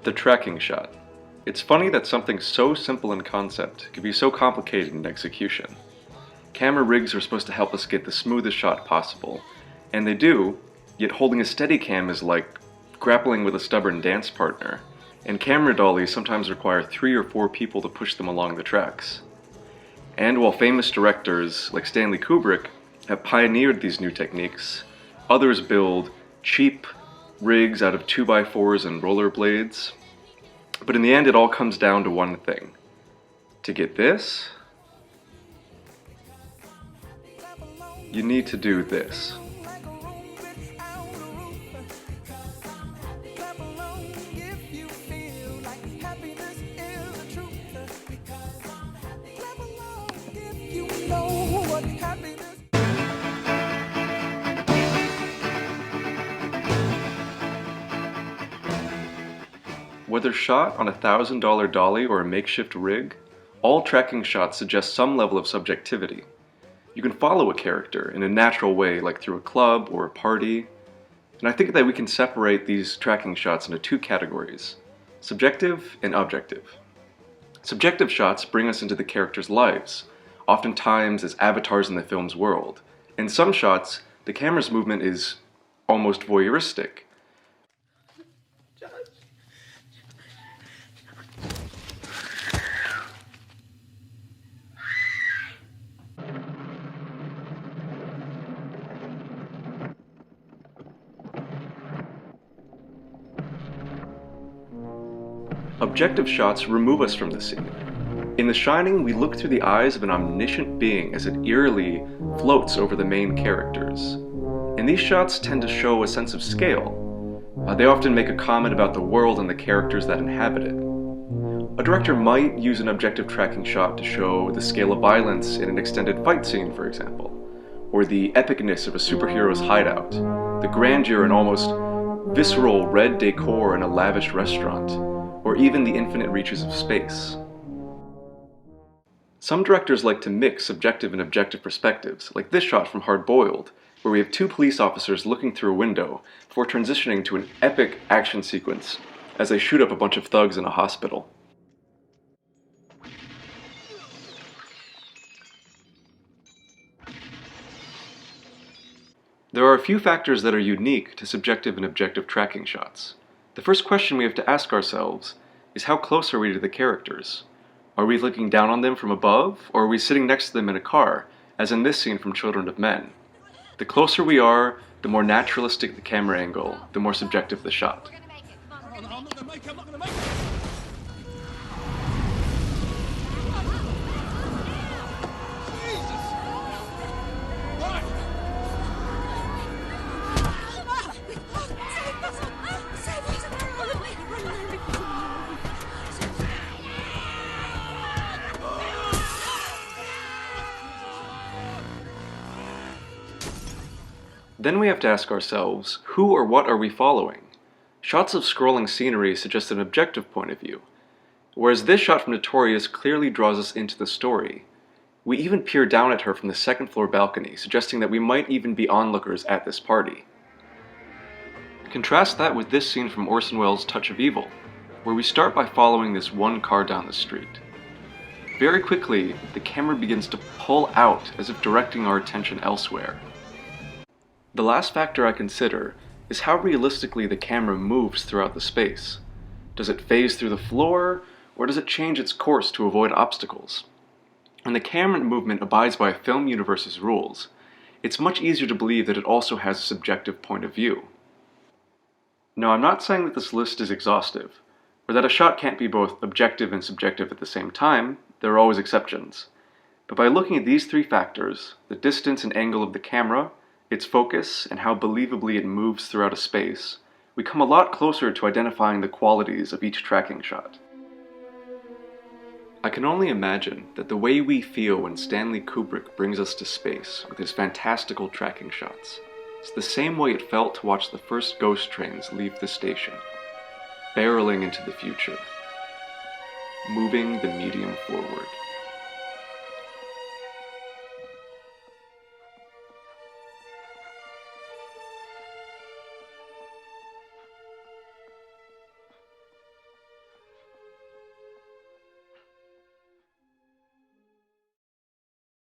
The tracking shot. It's funny that something so simple in concept can be so complicated in execution. Camera rigs are supposed to help us get the smoothest shot possible, and they do, yet holding a Steadicam is like grappling with a stubborn dance partner, and camera dollies sometimes require 3 or 4 people to push them along the tracks. And while famous directors like Stanley Kubrick have pioneered these new techniques, others build cheap rigs out of 2x4s and rollerblades. But in the end, it all comes down to one thing. To get this, you need to do this. Whether shot on a $1,000 dolly or a makeshift rig, all tracking shots suggest some level of subjectivity. You can follow a character in a natural way, like through a club or a party, and I think that we can separate these tracking shots into 2 categories: subjective and objective. Subjective shots bring us into the characters' lives, oftentimes as avatars in the film's world. In some shots, the camera's movement is almost voyeuristic. Objective shots remove us from the scene. In The Shining, we look through the eyes of an omniscient being as it eerily floats over the main characters. And these shots tend to show a sense of scale. They often make a comment about the world and the characters that inhabit it. A director might use an objective tracking shot to show the scale of violence in an extended fight scene, for example, or the epicness of a superhero's hideout, the grandeur and almost visceral red decor in a lavish restaurant, or even the infinite reaches of space. Some directors like to mix subjective and objective perspectives, like this shot from Hard Boiled, where we have 2 police officers looking through a window before transitioning to an epic action sequence as they shoot up a bunch of thugs in a hospital. There are a few factors that are unique to subjective and objective tracking shots. The first question we have to ask ourselves is, how close are we to the characters? Are we looking down on them from above, or are we sitting next to them in a car, as in this scene from Children of Men? The closer we are, the more naturalistic the camera angle, the more subjective the shot. I'm not gonna make it. Then we have to ask ourselves, who or what are we following? Shots of scrolling scenery suggest an objective point of view, whereas this shot from Notorious clearly draws us into the story. We even peer down at her from the 2nd floor balcony, suggesting that we might even be onlookers at this party. Contrast that with this scene from Orson Welles' Touch of Evil, where we start by following this one car down the street. Very quickly, the camera begins to pull out as if directing our attention elsewhere. The last factor I consider is how realistically the camera moves throughout the space. Does it phase through the floor, or does it change its course to avoid obstacles? When the camera movement abides by a film universe's rules, it's much easier to believe that it also has a subjective point of view. Now, I'm not saying that this list is exhaustive, or that a shot can't be both objective and subjective at the same time. There are always exceptions. But by looking at these 3 factors, the distance and angle of the camera, its focus, and how believably it moves throughout a space, we come a lot closer to identifying the qualities of each tracking shot. I can only imagine that the way we feel when Stanley Kubrick brings us to space with his fantastical tracking shots is the same way it felt to watch the first ghost trains leave the station, barreling into the future, moving the medium forward.